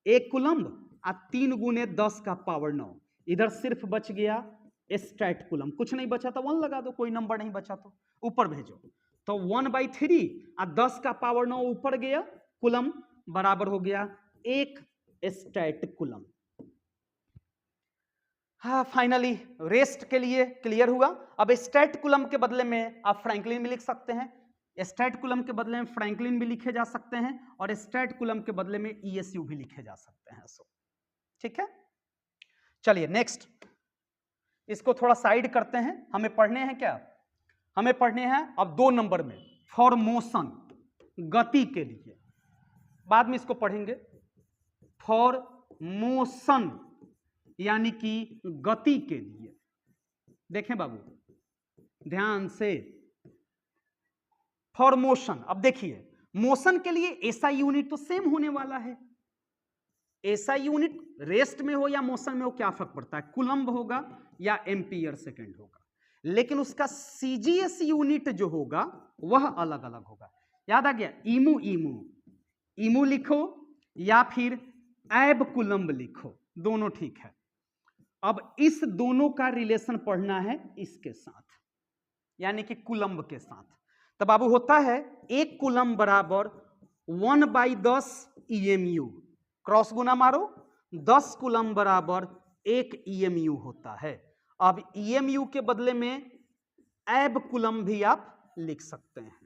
एक कूलम्ब और 3 गुने 10 का पावर 9। इधर सिर्फ बच गया स्टैट कूलम्ब, कुछ नहीं बचा तो 1 लगा दो, कोई नंबर नहीं बचा तो ऊपर भेजो। तो 1/3 और 10 का पावर 9 ऊपर गया, कूलम्ब बराबर हो गया एक स्टैट कूलम्ब। हाँ, फाइनली रेस्ट के लिए क्लियर हुआ। अब स्टैट कूलम्ब के बदले में आप फ्रैंकलिन भी लिख सकते हैं, स्टैट कूलम्ब के बदले में फ्रैंकलिन भी लिखे जा सकते हैं, और स्टैट कूलम्ब के बदले में ESU भी लिखे जा सकते हैं। ठीक है, चलिए नेक्स्ट, इसको थोड़ा साइड करते हैं। हमें पढ़ने हैं क्या? हमें पढ़ने हैं अब 2 नंबर में फॉर मोशन, गति के लिए। बाद में इसको पढ़ेंगे फॉर मोशन, यानी कि गति के लिए। देखें बाबू ध्यान से, फॉर मोशन। अब देखिए मोशन के लिए एसआई यूनिट तो सेम होने वाला है। एसआई यूनिट रेस्ट में हो या मोशन में हो क्या फर्क पड़ता है? कूलम्ब होगा या एम्पियर सेकंड होगा। लेकिन उसका सीजीएस यूनिट जो होगा वह अलग अलग होगा। याद आ गया? ईमू ईमू ईमू लिखो या फिर एब कूलम्ब लिखो, दोनों ठीक है। अब इस दोनों का रिलेशन पढ़ना है इसके साथ, यानी कि कूलम्ब के साथ। तो बाबू होता है एक कूलम्ब बराबर 1/10 EMU, क्रॉस गुना मारो, 10 कूलम्ब बराबर 1 EMU होता है। अब EMU के बदले में एब कूलम्ब भी आप लिख सकते हैं।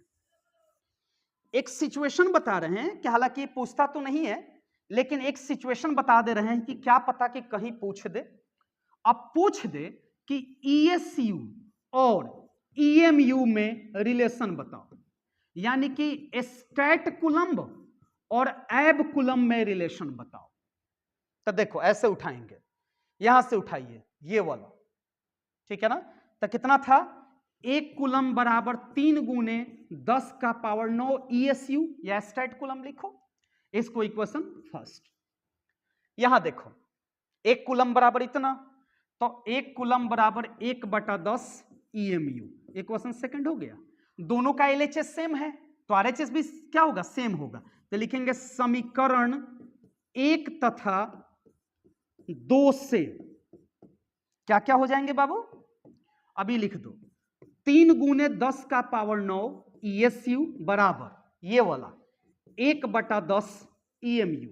एक सिचुएशन बता रहे हैं कि हालांकि ये पूछता तो नहीं है, लेकिन एक सिचुएशन बता दे रहे हैं कि क्या पता कि कहीं पूछ दे। अब पूछ दे कि ESU और EMU में रिलेशन बताओ, यानी कि स्टैट कूलम्ब और एब कूलम्ब में रिलेशन बताओ। तो देखो ऐसे उठाएंगे, यहां से उठाइए ये वाला, ठीक है ना। तो कितना था? एक कूलम्ब बराबर 3 गुने 10 का पावर 9 ESU या स्टैट कूलम्ब लिखो। इसको इक्वेशन फर्स्ट। यहां देखो एक कूलम्ब बराबर इतना, तो एक कूलम्ब बराबर 1/10 EMU, इक्वेशन सेकंड हो गया। दोनों का LHS सेम है तो RHS भी क्या होगा? सेम होगा। तो लिखेंगे समीकरण 1 तथा 2 से क्या क्या हो जाएंगे बाबू? अभी लिख दो। 3 गुने 10 का पावर 9 ESU बराबर ये वाला 1/10 EMU,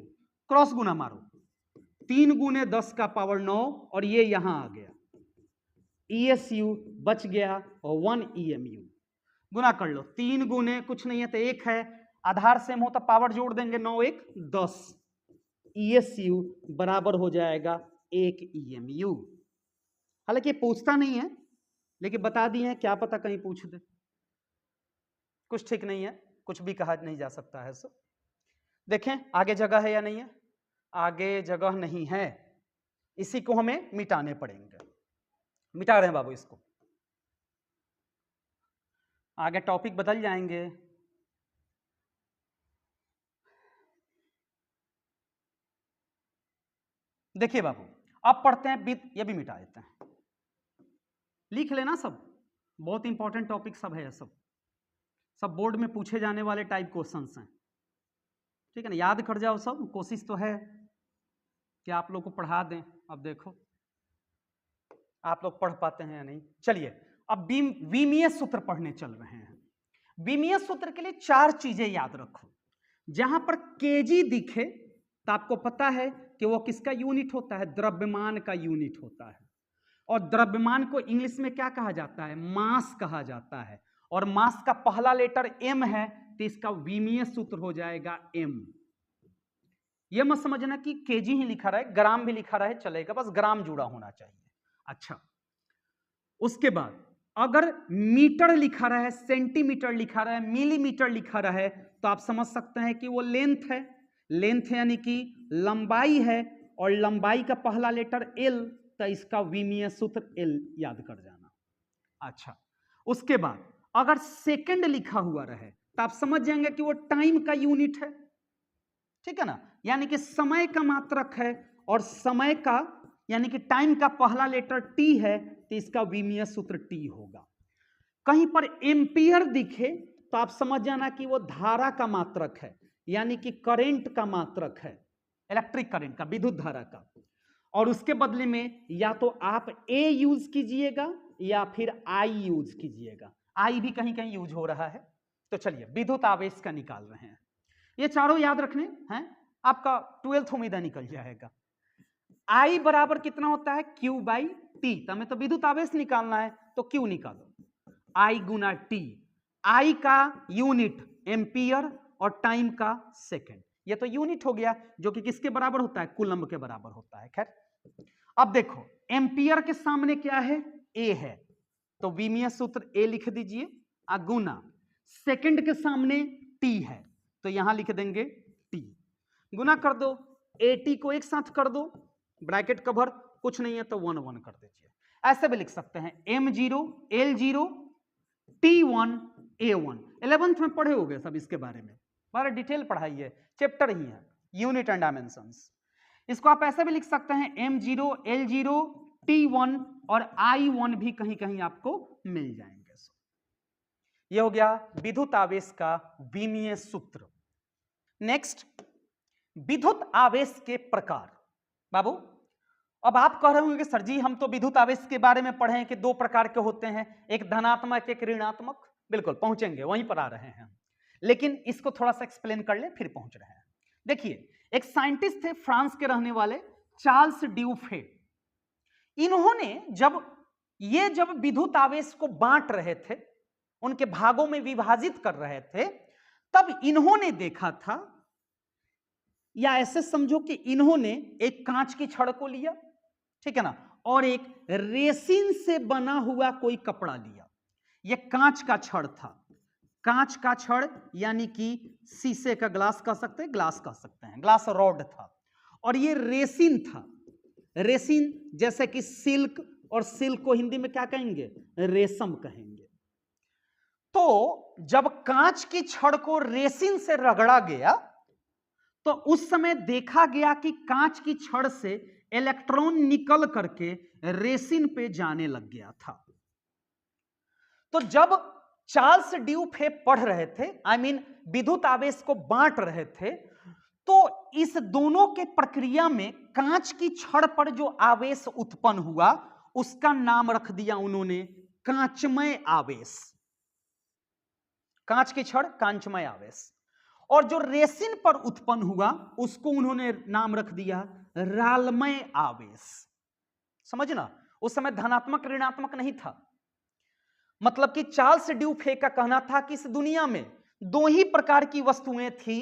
क्रॉस गुना मारो, 3 गुने 10 का पावर 9 और ये यहां आ गया, ESU बच गया और 1 EMU। गुना कर लो, 3 गुने कुछ नहीं है तो 1 है, आधार सेम हो तो पावर जोड़ देंगे, 9 1 10, ESU बराबर हो जाएगा 1 EMU। हालांकि ये पूछता नहीं है, लेकिन बता दिए हैं, क्या पता कहीं पूछ दे। कुछ ठीक नहीं है, कुछ भी कहा नहीं जा सकता है। सो देखें आगे जगह है या नहीं है। आगे जगह नहीं है, इसी को हमें मिटाने पड़ेंगे। मिटा रहे हैं बाबू इसको, आगे टॉपिक बदल जाएंगे। देखिए बाबू, अब पढ़ते हैं विद, ये भी मिटा देते हैं, लिख लेना सब, बहुत इंपॉर्टेंट टॉपिक सब है, सब बोर्ड में पूछे जाने वाले टाइप क्वेश्चंस हैं, ठीक है ना। याद कर जाओ सब, कोशिश तो है कि आप लोग को पढ़ा दें। अब देखो आप लोग पढ़ पाते हैं या नहीं। चलिए अब विमीय सूत्र पढ़ने चल रहे हैं। विमीय सूत्र के लिए 4 चीजें याद रखो। जहां पर केजी दिखे तो आपको पता है कि वो किसका यूनिट होता है, द्रव्यमान का यूनिट होता है। और द्रव्यमान को इंग्लिश में क्या कहा जाता है, मास कहा जाता है। और मास का पहला लेटर एम है, तो इसका विमीय सूत्र हो जाएगा एम। यह मत समझना कि केजी ही लिखा रहे, ग्राम भी लिखा रहे चलेगा, बस ग्राम जुड़ा होना चाहिए। अच्छा, उसके बाद अगर मीटर लिखा रहा है, सेंटीमीटर लिखा रहा है, मिलीमीटर लिखा रहा है, तो आप समझ सकते हैं कि वो लेंथ है। लेंथ यानी कि लंबाई है, और लंबाई का पहला लेटर एल, तो इसका विमीय सूत्र एल याद कर जाना। अच्छा, उसके बाद अगर सेकंड लिखा हुआ रहे तो आप समझ जाएंगे कि वो टाइम का यूनिट है, ठीक है ना, यानी कि समय का मात्रक है। और समय का यानी कि टाइम का पहला लेटर टी है, तो इसका विमीय सूत्र टी होगा। कहीं पर एम्पियर दिखे तो आप समझ जाना कि वो धारा का मात्रक है, यानी कि करंट का मात्रक है, इलेक्ट्रिक करंट का, विद्युत धारा का। और उसके बदले में या तो आप ए यूज कीजिएगा या फिर आई यूज कीजिएगा। आई भी कहीं कहीं यूज हो रहा है। तो चलिए विद्युत आवेश का निकाल रहे हैं, ये चारों याद रखने हैं, आपका 12th उम्मीद निकल जाएगा। I बराबर कितना होता है, Q बाई टी। हमें तो विद्युत आवेश निकालना है, तो Q निकालो, I गुना टी। I का यूनिट एम्पियर और टाइम का सेकंड, ये तो यूनिट हो गया, जो कि किसके बराबर होता है, कूलम्ब के बराबर होता है। खैर अब देखो एम्पियर के सामने क्या है, A है, तो विमीय सूत्र A लिख दीजिए, गुना सेकंड के सामने T है, तो यहां लिख देंगे T, गुना कर दो, AT को एक साथ कर दो, ब्रैकेट कवर, कुछ नहीं है तो 1 1 कर दीजिए। ऐसे भी लिख सकते हैं M0 L0 T1 A1। 11th में पढ़े होंगे सब इसके बारे में, बड़ा डिटेल पढ़ाई है, चैप्टर ही है, यूनिट एंड डायमेंशंस। इसको आप ऐसे भी लिख सकते हैं M0 L0 T1 और I1 भी कहीं कहीं आपको मिल जाएंगे। ये हो गया विद्युत आवेश का विमीय सूत्र। नेक्स्ट, विद्युत आवेश के प्रकार। बाबू अब आप कह रहे होंगे सर जी हम तो विद्युत आवेश के बारे में पढ़े हैं कि 2 प्रकार के होते हैं, एक धनात्मक एक ऋणात्मक। बिल्कुल पहुंचेंगे, वहीं पर आ रहे हैं, लेकिन इसको थोड़ा सा एक्सप्लेन कर ले फिर पहुंच रहे हैं। देखिए एक साइंटिस्ट थे फ्रांस के रहने वाले, चार्ल्स ड्यूफे। इन्होंने जब विद्युत आवेश को बांट रहे थे, उनके भागों में विभाजित कर रहे थे, तब इन्होंने देखा था, या ऐसे समझो कि इन्होंने एक कांच की छड़ को लिया, ठीक है ना, और एक रेसिन से बना हुआ कोई कपड़ा लिया। यह कांच का छड़ था, कांच का छड़ यानी कि शीशे का ग्लास कह सकते हैं, ग्लास रॉड था। और ये रेसिन था, रेसिन जैसे कि सिल्क, और सिल्क को हिंदी में क्या कहेंगे, रेशम कहेंगे। तो जब कांच की छड़ को रेसिन से रगड़ा गया तो उस समय देखा गया कि कांच की छड़ से इलेक्ट्रॉन निकल करके रेसिन पे जाने लग गया था। तो जब चार्ल्स ड्यूफे पढ़ रहे थे, विद्युत आवेश को बांट रहे थे, तो इस दोनों के प्रक्रिया में कांच की छड़ पर जो आवेश उत्पन्न हुआ उसका नाम रख दिया उन्होंने कांचमय आवेश। कांच की छड़ कांचमय आवेश। और जो रेसिन पर उत्पन्न हुआ उसको उन्होंने नाम रख दिया रालमय आवेश। समझना, उस समय धनात्मक ऋणात्मक नहीं था। मतलब कि चार्ल्स ड्यूफे का कहना था कि इस दुनिया में 2 ही प्रकार की वस्तुएं थी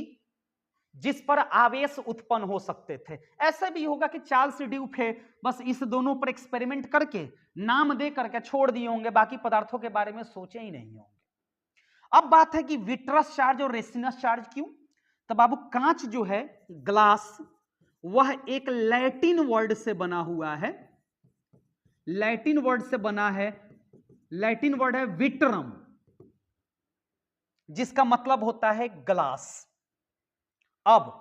जिस पर आवेश उत्पन्न हो सकते थे। ऐसा भी होगा कि चार्ल्स ड्यूक है, बस इस दोनों पर एक्सपेरिमेंट करके नाम दे करके छोड़ दिए होंगे, बाकी पदार्थों के बारे में सोचे ही नहीं होंगे। अब बात है कि विट्रस चार्ज और रेसिनस चार्ज क्यों? तो बाबू कांच जो है, ग्लास, वह एक लैटिन वर्ड से बना हुआ है, लैटिन वर्ड से बना है, लैटिन वर्ड है विट्रम, जिसका मतलब होता है ग्लास। अब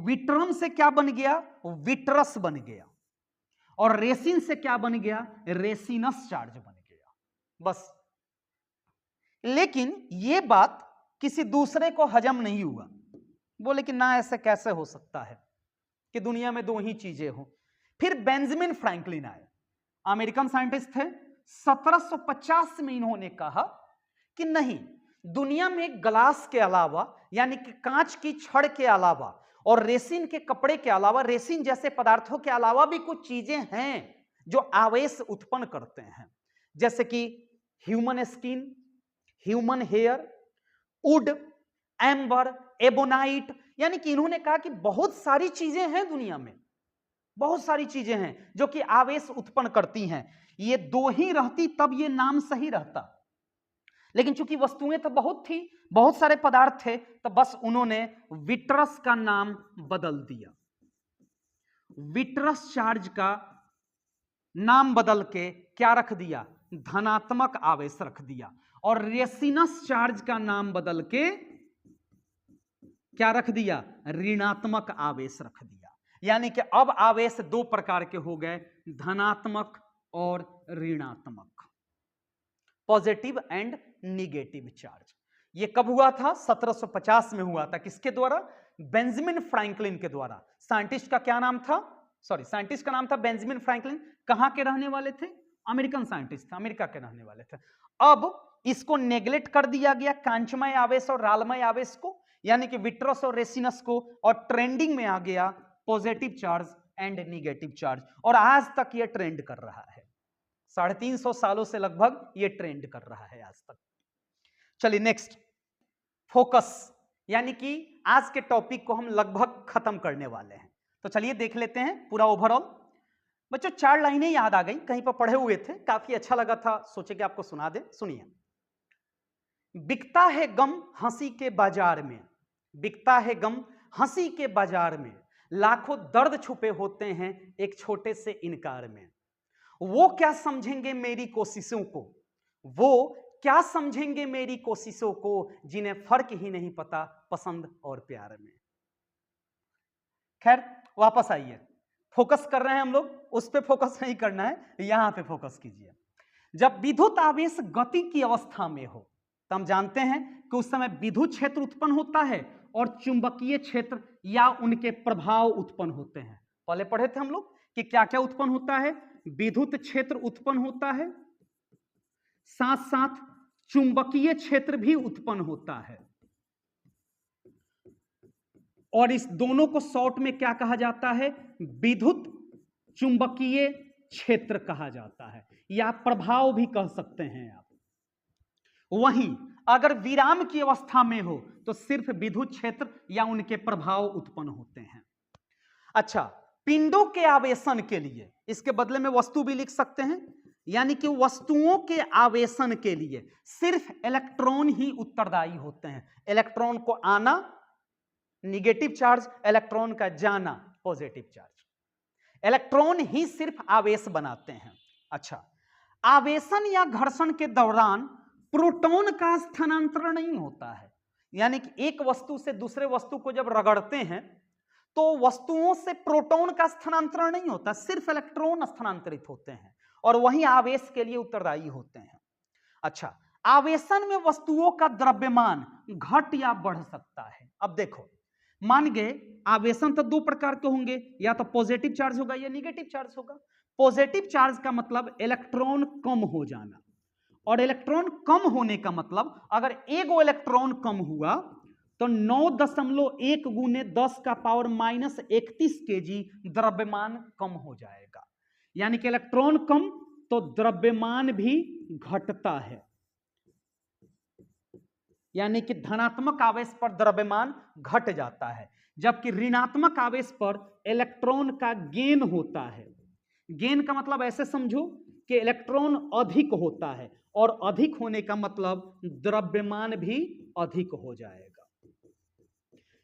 विट्रम से क्या बन गया? विट्रस बन गया। और रेसिन से क्या बन गया? रेसिनस चार्ज बन गया, बस। लेकिन यह बात किसी दूसरे को हजम नहीं हुआ। बोले कि ना, ऐसे कैसे हो सकता है कि दुनिया में दो ही चीजें हो। फिर बेंजामिन फ्रैंकलिन आए, अमेरिकन साइंटिस्ट थे। 1750 में इन्होंने कहा कि नहीं, दुनिया में ग्लास के अलावा, यानी कि कांच की छड़ के अलावा और रेसिन के कपड़े के अलावा, रेसिन जैसे पदार्थों के अलावा भी कुछ चीजें हैं जो आवेश उत्पन्न करते हैं, जैसे कि human skin, human hair, wood, amber, ebonite. यानी कि इन्होंने कहा कि बहुत सारी चीजें हैं दुनिया में, बहुत सारी चीजें हैं जो कि आवेश उत्पन्न करती हैं। ये दो ही रहती तब ये नाम सही रहता, लेकिन चूंकि वस्तुएं तो बहुत थी, बहुत सारे पदार्थ थे, तो बस उन्होंने विट्रस का नाम बदल दिया। विट्रस चार्ज का नाम बदल के क्या रख दिया? धनात्मक आवेश रख दिया। और रेसिनस चार्ज का नाम बदल के क्या रख दिया? ऋणात्मक आवेश रख दिया। यानी कि अब आवेश दो प्रकार के हो गए, धनात्मक और ऋणात्मक, पॉजिटिव एंड निगेटिव चार्ज। ये कब हुआ था? 1750 में हुआ था। किसके द्वारा? बेंजामिन फ्रैंकलिन के द्वारा। साइंटिस्ट का क्या नाम था? साइंटिस्ट का नाम था बेंजामिन फ्रैंकलिन। कहां के रहने वाले थे? अमेरिकन साइंटिस्ट थे, अमेरिका के रहने वाले थे। अब इसको नेग्लेक्ट कर दिया गया, कांचमय आवेश और रालमय आवेश को, यानी कि विट्रस और रेसिनस को, और ट्रेंडिंग में आ गया positive charge and negative charge. और आज तक यह ट्रेंड कर रहा है, 350 सालों से लगभग ये ट्रेंड कर रहा है आज तक। चलिए नेक्स्ट, फोकस, यानी कि आज के टॉपिक को हम लगभग खत्म करने वाले हैं। तो चलिए देख लेते हैं पूरा ओवरऑल। बच्चों 4 लाइनें याद आ गई, कहीं पर पढ़े हुए थे, काफी अच्छा लगा था, सोचे कि आपको सुना दे। सुनिए। बिकता है गम हंसी के बाजार में, बिकता है गम हंसी के बाजार में, लाखों दर्द छुपे होते हैं एक छोटे से इनकार में। वो क्या समझेंगे मेरी कोशिशों को, वो क्या समझेंगे मेरी कोशिशों को, जिन्हें फर्क ही नहीं पता पसंद और प्यार में। खैर वापस आइए, फोकस कर रहे हैं हम लोग, उस पे फोकस नहीं करना है, यहां पे फोकस कीजिए। जब विद्युत आवेश गति की अवस्था में हो, तो हम जानते हैं कि उस समय विद्युत क्षेत्र उत्पन्न होता है और चुंबकीय क्षेत्र या उनके प्रभाव उत्पन्न होते हैं। पहले पढ़े थे हम लोग कि क्या क्या उत्पन्न होता है। विद्युत क्षेत्र उत्पन्न होता है, साथ साथ चुंबकीय क्षेत्र भी उत्पन्न होता है, और इस दोनों को शॉर्ट में क्या कहा जाता है? विद्युत चुंबकीय क्षेत्र कहा जाता है, या प्रभाव भी कह सकते हैं आप। वहीं अगर विराम की अवस्था में हो तो सिर्फ विद्युत क्षेत्र या उनके प्रभाव उत्पन्न होते हैं। अच्छा, पिंडों के आवेशन के लिए इसके बदले में वस्तु भी लिख सकते हैं, यानी कि वस्तुओं के आवेशन के लिए सिर्फ इलेक्ट्रॉन ही उत्तरदायी होते हैं। इलेक्ट्रॉन को आना निगेटिव चार्ज, इलेक्ट्रॉन का जाना पॉजिटिव चार्ज। इलेक्ट्रॉन ही सिर्फ आवेश बनाते हैं। अच्छा, आवेशन या घर्षण के दौरान प्रोटॉन का स्थानांतरण नहीं होता है, यानी कि एक वस्तु से दूसरे वस्तु को जब रगड़ते हैं तो वस्तुओं से प्रोटॉन का स्थानांतरण नहीं होता, सिर्फ इलेक्ट्रॉन स्थानांतरित होते हैं और वही आवेश के लिए उत्तरदायी होते हैं। अच्छा, आवेशन में वस्तुओं का द्रव्यमान घट या बढ़ सकता है। अब देखो, मान गए आवेशन तो दो प्रकार के होंगे, या तो पॉजिटिव चार्ज होगा या निगेटिव चार्ज होगा। पॉजिटिव चार्ज का मतलब इलेक्ट्रॉन कम हो जाना, और इलेक्ट्रॉन कम होने का मतलब अगर एक इलेक्ट्रॉन कम हुआ तो 9.1 गुने 10 का पावर -31 kg द्रव्यमान कम हो जाएगा। यानी कि इलेक्ट्रॉन कम तो द्रव्यमान भी घटता है, यानी कि धनात्मक आवेश पर द्रव्यमान घट जाता है। जबकि ऋणात्मक आवेश पर इलेक्ट्रॉन का गेन होता है। गेन का मतलब ऐसे समझो कि इलेक्ट्रॉन अधिक होता है, और अधिक होने का मतलब द्रव्यमान भी अधिक हो जाएगा।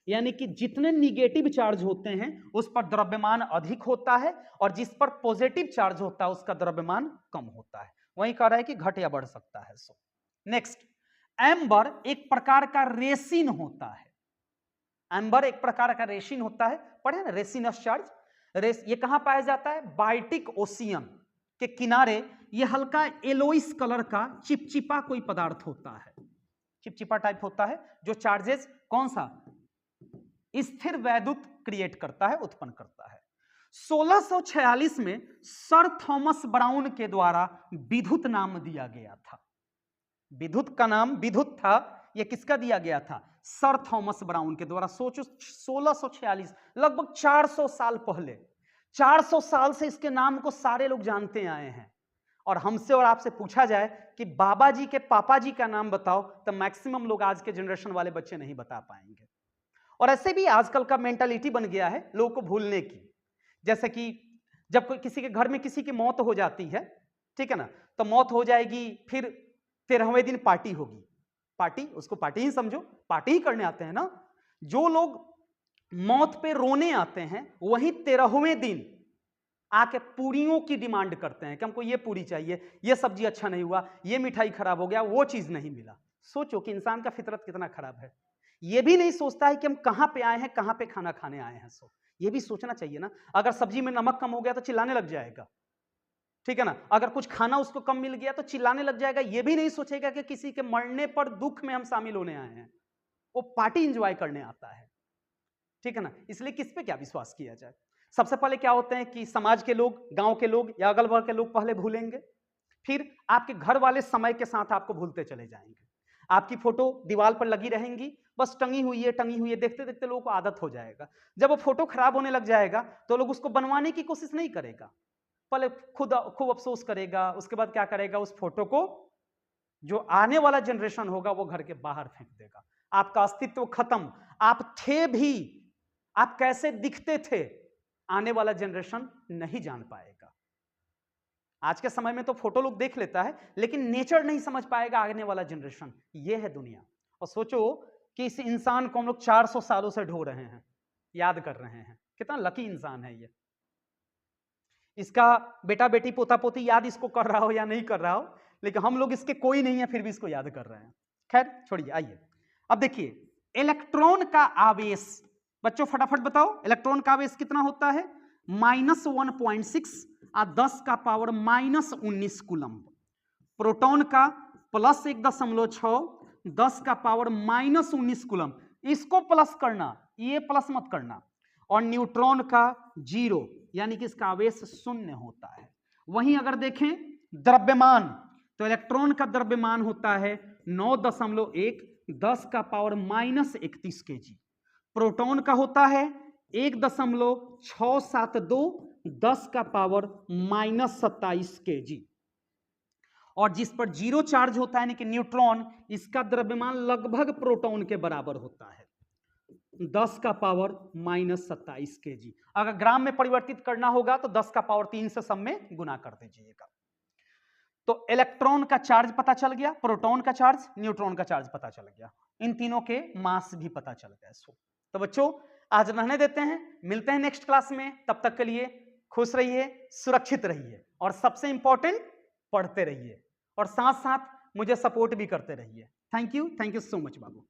यानी कि जितने निगेटिव चार्ज होते हैं उस पर द्रव्यमान अधिक होता है, और जिस पर पॉजिटिव चार्ज होता है उसका द्रव्यमान कम होता है। वही कह रहा है कि घट या बढ़ सकता है। सो नेक्स्ट, एम्बर एक प्रकार का रेसिन होता है। एम्बर एक प्रकार का रेसिन होता है, पढ़े ना, रेसिनस चार्ज। ये कहां पाया जाता है? बाल्टिक ओशियन के किनारे। ये हल्का येलोइस कलर का चिपचिपा कोई पदार्थ होता है, चिपचिपा टाइप होता है, जो चार्जेस कौन सा स्थिर वैद्युत क्रिएट करता है, उत्पन्न करता है। 1646 में सर थॉमस ब्राउन के द्वारा विद्युत नाम दिया गया था। विद्युत का नाम विद्युत था, यह किसका दिया गया था? सर थॉमस ब्राउन के द्वारा। सोचो 1646, लगभग 400 साल पहले। 400 साल से इसके नाम को सारे लोग जानते आए हैं। और हमसे और आपसे पूछा जाए कि बाबा जी के पापा जी का नाम बताओ, तो मैक्सिमम लोग आज के जनरेशन वाले बच्चे नहीं बता पाएंगे। और ऐसे भी आजकल का मेंटालिटी बन गया है लोगों को भूलने की। जैसे कि जब कोई किसी के घर में किसी की मौत हो जाती है, ठीक है ना, तो मौत हो जाएगी, फिर 13वें दिन पार्टी होगी। पार्टी, उसको पार्टी ही समझो, पार्टी ही करने आते हैं ना। जो लोग मौत पे रोने आते हैं वही 13वें दिन आके पूरियों की डिमांड करते हैं कि हमको ये पूरी चाहिए, ये सब्जी अच्छा नहीं हुआ, ये मिठाई खराब हो गया, वो चीज नहीं मिला। सोचो कि इंसान का फितरत कितना खराब है। ये भी नहीं सोचता है कि हम कहां पे आए हैं, कहां पे खाना खाने आए हैं। सो ये भी सोचना चाहिए ना। अगर सब्जी में नमक कम हो गया तो चिल्लाने लग जाएगा, ठीक है ना। अगर कुछ खाना उसको कम मिल गया तो चिल्लाने लग जाएगा। ये भी नहीं सोचेगा कि किसी के मरने पर दुख में हम शामिल होने आए हैं, वो पार्टी एंजॉय करने आता है, ठीक है ना। इसलिए किस पे क्या विश्वास किया जाए? सबसे पहले क्या होते हैं कि समाज के लोग, गांव के लोग या अगल बगल के लोग पहले भूलेंगे, फिर आपके घर वाले समय के साथ आपको भूलते चले जाएंगे। आपकी फोटो दीवार पर लगी रहेंगी, बस टंगी हुई है टंगी हुई है, देखते देखते लोगों को आदत हो जाएगा। जब वो फोटो खराब होने लग जाएगा तो लोग उसको बनवाने की कोशिश नहीं करेगा, पहले खुद खूब अफसोस करेगा। उसके बाद क्या करेगा? उस फोटो को जो आने वाला जनरेशन होगा वो घर के बाहर फेंक देगा। आपका अस्तित्व खत्म। आप थे भी, आप कैसे दिखते थे, आने वाला जनरेशन नहीं जान पाएगा। आज के समय में तो फोटो लोग देख लेता है, लेकिन नेचर नहीं समझ पाएगा आने वाला जनरेशन। ये है दुनिया। और सोचो कि इस इंसान को हम लोग 400 सालों से ढो रहे हैं, याद कर रहे हैं। कितना लकी इंसान है ये। इसका बेटा बेटी पोता पोती याद इसको कर रहा हो या नहीं कर रहा हो, लेकिन हम लोग इसके कोई नहीं है फिर भी इसको याद कर रहे हैं। खैर छोड़िए, आइए अब देखिए इलेक्ट्रॉन का आवेश। बच्चों फटाफट बताओ, इलेक्ट्रॉन का आवेश कितना होता है? -1.6 और 10 का पावर -19 कूलम्ब। प्रोटॉन का +1.6, 10 का पावर -19 कूलम्ब। इसको प्लस करना, ये प्लस मत करना। और न्यूट्रॉन का 0, यानी कि इसका आवेश 0 होता है। वहीं अगर देखें द्रव्यमान, तो इलेक्ट्रॉन का द्रव्यमान होता है 9.1, 10 का पावर -31 kg। प्रोटॉन का होता है 1.672, 10 का पावर -27 kg। और जिस पर 0 चार्ज होता है यानी कि न्यूट्रॉन, इसका द्रव्यमान लगभग प्रोटॉन के बराबर होता है, 10 का पावर -27 kg। अगर ग्राम में परिवर्तित करना होगा तो 10 का पावर 3 से सब में गुना कर दीजिएगा। तो इलेक्ट्रॉन का चार्ज पता चल गया, प्रोटॉन का चार्ज, न्यूट्रॉन का चार्ज पता चल गया, इन तीनों के मास भी पता चल गया। तो बच्चों आज रहने देते हैं, मिलते हैं नेक्स्ट क्लास में। तब तक के लिए खुश रहिए, सुरक्षित रहिए, और सबसे इंपॉर्टेंट पढ़ते रहिए, और साथ साथ मुझे सपोर्ट भी करते रहिए। Thank you so much Babu.